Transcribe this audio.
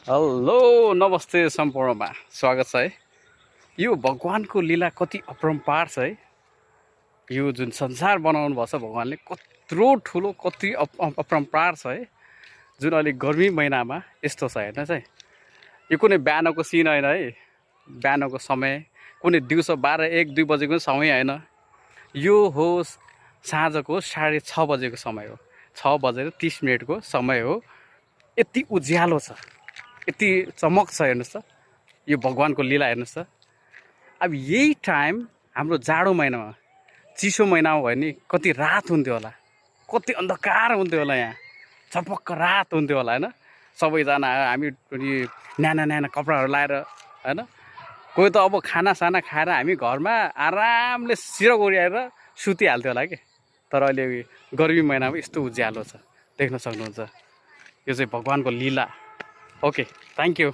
Hello नमस्ते सम्पूर्णमा स्वागत छ है। यो भगवानको लीला कति अपरम्पार छ है। यो जुन संसार बनाउनु भएको छ भगवानले कत्रो ठुलो कति अपरम्पार छ है। जुन अहिले गर्मी महिनामा यस्तो छ हेर्नुहोस् है। यो कुनै बिहानको सिन होइन है, बिहानको समय कुनै दिउँसो 12-1-2 बजेको समय होइन। यो हो साँझको 6:30 बजेको समय हो, 6:30 को समय हो। यति उज्यालो छ, यति चमक छ हेर्नुहोस् त। यो भगवानको लीला हेर्नुहोस् त। अब यही टाइम हाम्रो जाडो महिनामा, चिसो महिनामा भयो नि कति रात हुन्थ्यो होला, कति अन्धकार हुन्थ्यो होला, यहाँ चपक्क रात हुन्थ्यो होला होइन। सबैजना हामी न्याना न्याना कपडाहरू लाएर होइन, कोही त अब खानासाना खाएर हामी घरमा आरामले सिरो गोरियाएर सुतिहाल्थ्यो होला कि। तर अहिले गर्मी महिनामा यस्तो उज्यालो छ, देख्न सक्नुहुन्छ। यो चाहिँ भगवानको लीला। Okay, thank you.